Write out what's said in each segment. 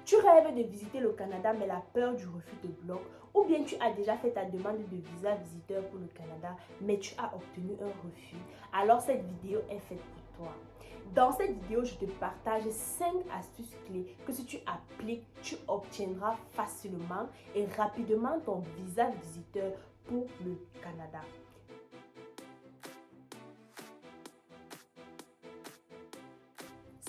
Tu rêves de visiter le Canada mais la peur du refus te bloque, ou bien tu as déjà fait ta demande de visa visiteur pour le Canada mais tu as obtenu un refus. Alors cette vidéo est faite pour toi. Dans cette vidéo, je te partage 5 astuces clés que si tu appliques, tu obtiendras facilement et rapidement ton visa visiteur pour le Canada.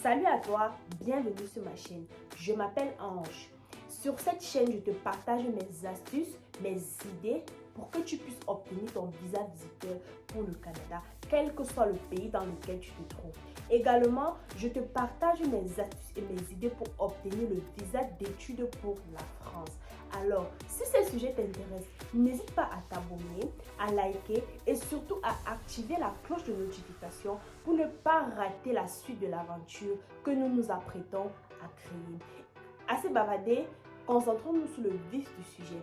Salut à toi, bienvenue sur ma chaîne. Je m'appelle Ange. Sur cette chaîne, je te partage mes astuces, mes idées pour que tu puisses obtenir ton visa visiteur pour le Canada, quel que soit le pays dans lequel tu te trouves. Également, je te partage mes astuces et mes idées pour obtenir le visa d'études pour la France. Alors, si ce sujet t'intéresse, n'hésite pas à t'abonner, à liker et surtout à activer la cloche de notification pour ne pas rater la suite de l'aventure que nous nous apprêtons à créer. Assez bavardé, concentrons-nous sur le vif du sujet.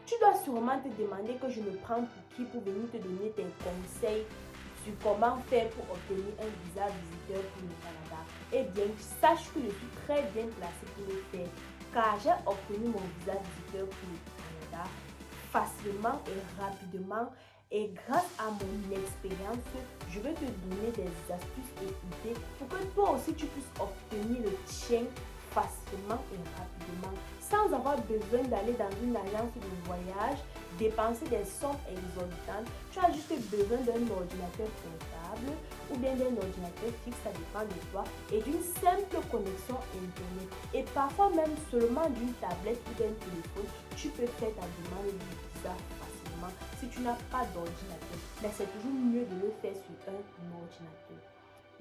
Tu dois sûrement te demander que je me prends pour qui pour venir te donner tes conseils sur comment faire pour obtenir un visa visiteur pour le Canada. Eh bien, sache que je suis très bien placée pour le faire car j'ai obtenu mon visa visiteur pour le Canada facilement et rapidement. Et grâce à mon expérience, je vais te donner des astuces et idées pour que toi aussi tu puisses obtenir le tien facilement et rapidement sans avoir besoin d'aller dans une agence de voyage, dépenser des sommes exorbitantes. Tu as juste besoin d'un ordinateur portable ou bien d'un ordinateur fixe, ça dépend de toi, et d'une simple connexion internet. Et parfois même seulement d'une tablette ou d'un téléphone, tu peux faire ta demande de visa facilement si tu n'as pas d'ordinateur. Mais c'est toujours mieux de le faire sur un ordinateur.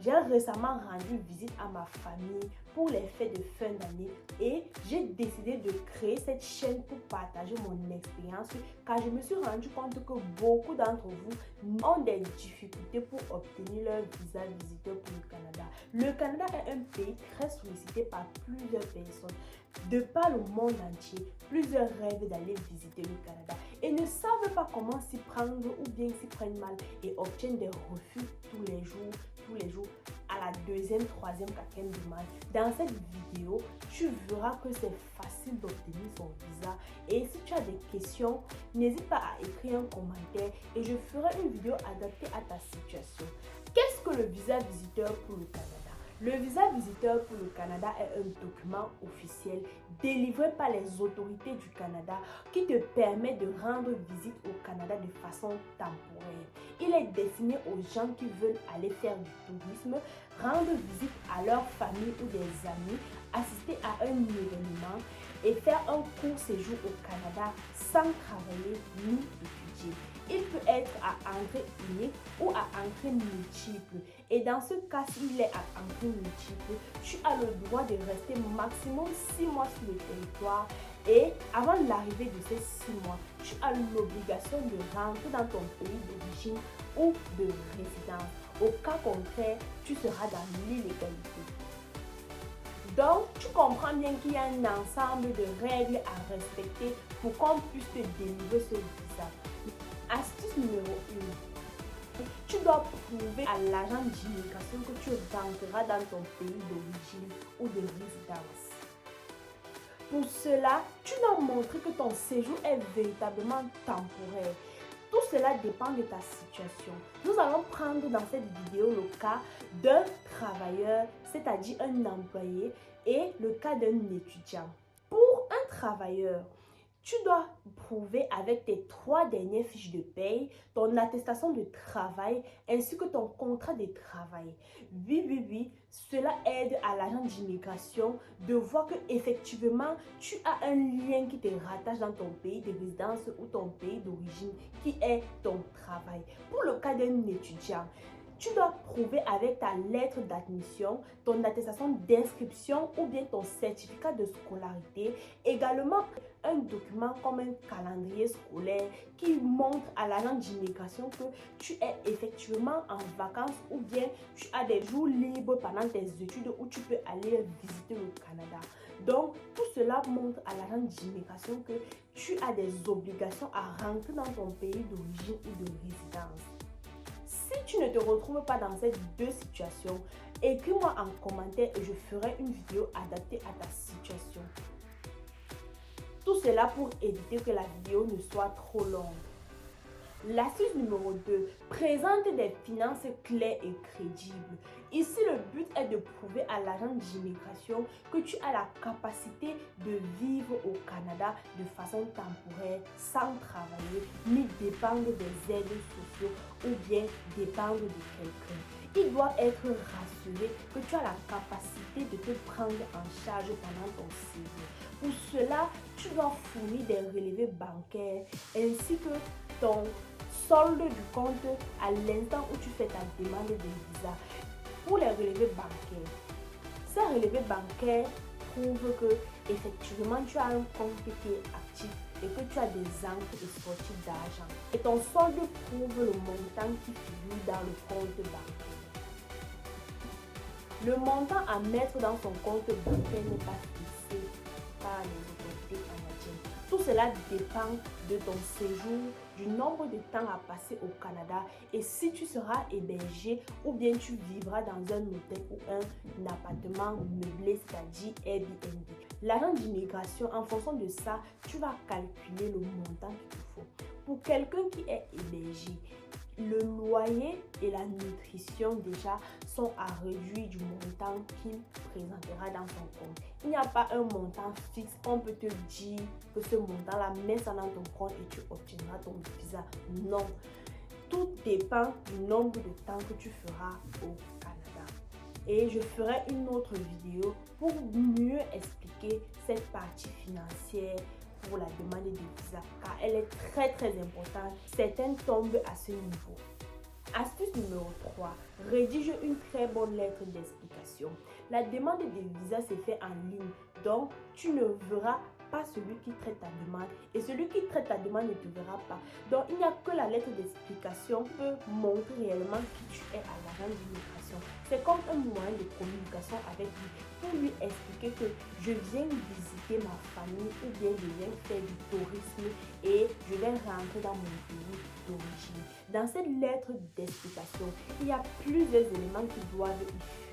J'ai récemment rendu visite à ma famille pour les fêtes de fin d'année et j'ai décidé de créer cette chaîne pour partager mon expérience car je me suis rendu compte que beaucoup d'entre vous ont des difficultés pour obtenir leur visa visiteur pour le Canada. Le Canada est un pays très sollicité par plusieurs personnes. De par le monde entier, plusieurs rêvent d'aller visiter le Canada et ne savent pas comment s'y prendre ou bien s'y prennent mal et obtiennent des refus tous les jours à la deuxième, troisième, quatrième demande. Dans cette vidéo, tu verras que c'est facile d'obtenir son visa et si tu as des questions, n'hésite pas à écrire un commentaire et je ferai une vidéo adaptée à ta situation. Qu'est-ce que le visa visiteur pour le Canada? Le visa visiteur pour le Canada est un document officiel délivré par les autorités du Canada qui te permet de rendre visite au Canada de façon temporaire. Il est destiné aux gens qui veulent aller faire du tourisme, rendre visite à leur famille ou des amis, assister à un événement et faire un court séjour au Canada sans travailler ni étudier. Il peut être à entrée unique ou à entrée multiple. Et dans ce cas, s'il est à entrée multiple, tu as le droit de rester maximum 6 mois sur le territoire. Et avant l'arrivée de ces 6 mois, tu as l'obligation de rentrer dans ton pays d'origine ou de résidence. Au cas contraire, tu seras dans l'illégalité. Donc, tu comprends bien qu'il y a un ensemble de règles à respecter pour qu'on puisse te délivrer ce visa. Astuce numéro 1. Tu dois prouver à l'agent d'immigration que tu rentreras dans ton pays d'origine ou de résidence. Pour cela, tu dois montrer que ton séjour est véritablement temporaire. Tout cela dépend de ta situation. Nous allons prendre dans cette vidéo le cas d'un travailleur, c'est-à-dire un employé, et le cas d'un étudiant. Pour un travailleur, tu dois prouver avec tes 3 dernières fiches de paye, ton attestation de travail ainsi que ton contrat de travail. Oui, cela aide à l'agent d'immigration de voir que effectivement tu as un lien qui te rattache dans ton pays de résidence ou ton pays d'origine qui est ton travail. Pour le cas d'un étudiant, tu dois prouver avec ta lettre d'admission, ton attestation d'inscription ou bien ton certificat de scolarité. Également, un document comme un calendrier scolaire qui montre à l'agent d'immigration que tu es effectivement en vacances ou bien tu as des jours libres pendant tes études où tu peux aller visiter le Canada. Donc, tout cela montre à l'agent d'immigration que tu as des obligations à rentrer dans ton pays d'origine ou de résidence. Si tu ne te retrouves pas dans ces deux situations, écris-moi en commentaire et je ferai une vidéo adaptée à ta situation. cela pour éviter que la vidéo ne soit trop longue. L'astuce numéro 2, présente des finances claires et crédibles. Ici, le but est de prouver à l'agent d'immigration que tu as la capacité de vivre au Canada de façon temporaire, sans travailler, ni dépendre des aides sociales ou bien dépendre de quelqu'un. Il doit être rassuré que tu as la capacité de te prendre en charge pendant ton séjour. Pour cela, tu dois fournir des relevés bancaires ainsi que ton solde du compte à l'instant où tu fais ta demande de visa. Pour les relevés bancaires, ces relevés bancaires prouvent que effectivement tu as un compte qui est actif et que tu as des entrées et sorties d'argent. Et ton solde prouve le montant qui figure dans le compte bancaire. Le montant à mettre dans son compte bancaire n'est pas fixé par les autorités canadiennes. Tout cela dépend de ton séjour, du nombre de temps à passer au Canada et si tu seras hébergé ou bien tu vivras dans un hôtel ou un appartement meublé, c'est-à-dire Airbnb. L'agent d'immigration, en fonction de ça, tu vas calculer le montant qu'il te faut. Pour quelqu'un qui est hébergé, le loyer et la nutrition déjà sont à réduire du montant qu'il présentera dans son compte. Il n'y a pas un montant fixe. On peut te dire que ce montant-là, mets ça dans ton compte et tu obtiendras ton visa. Non. Tout dépend du nombre de temps que tu feras au Canada. Et je ferai une autre vidéo pour mieux expliquer cette partie financière pour la demande de visa car elle est très importante. Certaines tombent à ce niveau. Astuce numéro 3. Rédige une très bonne lettre d'explication. La demande de visa se fait en ligne, donc tu ne verras pas celui qui traite ta demande et celui qui traite ta demande ne te verra pas. Donc il n'y a que la lettre d'explication qui peut montrer réellement qui tu es à l'agent d'immigration. C'est comme un moyen de communication avec lui pour lui expliquer que je viens visiter ma famille ou bien je viens faire du tourisme et je vais rentrer dans mon pays d'origine. Dans cette lettre d'explication, il y a plusieurs éléments qui doivent y figurer.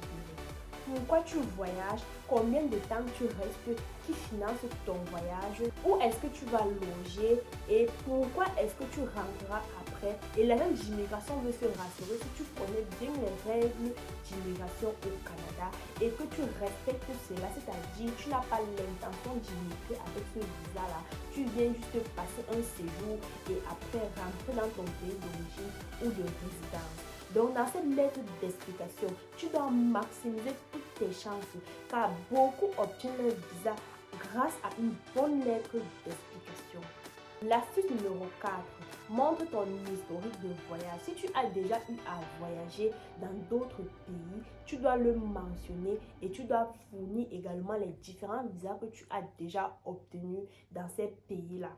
Pourquoi tu voyages, combien de temps tu restes, qui finance ton voyage, où est-ce que tu vas loger et pourquoi est-ce que tu rentreras après. Et l'agent d'immigration veut se rassurer si tu connais bien les règles d'immigration au Canada et que tu respectes cela, c'est-à-dire tu n'as pas l'intention d'immigrer avec ce visa-là. Tu viens juste passer un séjour et après rentrer dans ton pays d'origine ou de résidence. Donc dans cette lettre d'explication, tu dois maximiser toutes tes chances car beaucoup obtiennent leur visa grâce à une bonne lettre d'explication. L'astuce numéro 4, montre ton historique de voyage. Si tu as déjà eu à voyager dans d'autres pays, tu dois le mentionner et tu dois fournir également les différents visas que tu as déjà obtenus dans ces pays-là.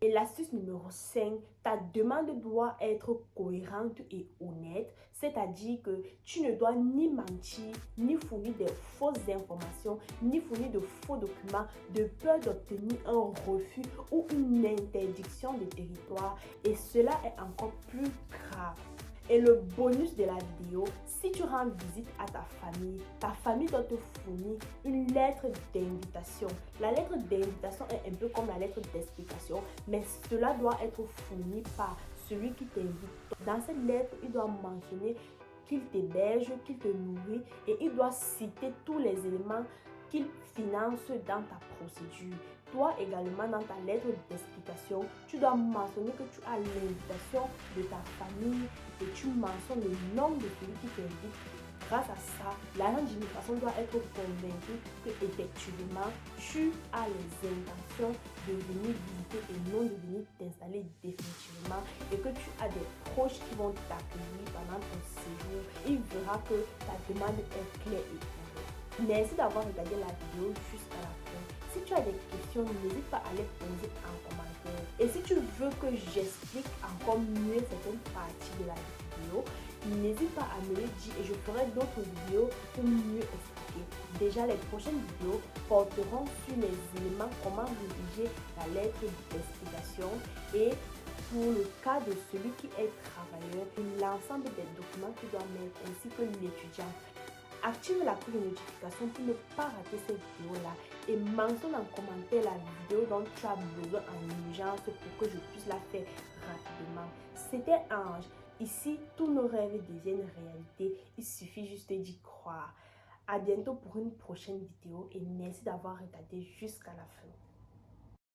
Et l'astuce numéro 5, ta demande doit être cohérente et honnête, c'est-à-dire que tu ne dois ni mentir, ni fournir des fausses informations, ni fournir de faux documents de peur d'obtenir un refus ou une interdiction de territoire et cela est encore plus grave. Et le bonus de la vidéo, si tu rends visite à ta famille doit te fournir une lettre d'invitation. La lettre d'invitation est un peu comme la lettre d'explication, mais cela doit être fourni par celui qui t'invite. Dans cette lettre, il doit mentionner qu'il t'héberge, qu'il te nourrit et il doit citer tous les éléments qu'il finance dans ta procédure. Toi également dans ta lettre d'explication, tu dois mentionner que tu as l'invitation de ta famille et tu mentionnes le nom de celui qui t'invite. Grâce à ça, l'agent d'immigration doit être convaincu que effectivement tu as les intentions de venir visiter et non de venir t'installer définitivement et que tu as des proches qui vont t'accueillir pendant ton séjour. Il verra que ta demande est claire et ouverte. Merci d'avoir regardé la vidéo jusqu'à la fin. Si tu as des questions, n'hésite pas à les poser en commentaire. Et si tu veux que j'explique encore mieux certaines parties de la vidéo, n'hésite pas à me le dire et je ferai d'autres vidéos pour mieux expliquer. Déjà, les prochaines vidéos porteront sur les éléments, comment rédiger la lettre d'explication et pour le cas de celui qui est travailleur, l'ensemble des documents qu'il doit mettre ainsi que l'étudiant. Active la cloche de notification pour ne pas rater cette vidéo-là et mentionne en commentaire la vidéo dont tu as besoin en urgence pour que je puisse la faire rapidement. C'était Ange. Ici, tous nos rêves deviennent réalité. Il suffit juste d'y croire. À bientôt pour une prochaine vidéo et merci d'avoir regardé jusqu'à la fin.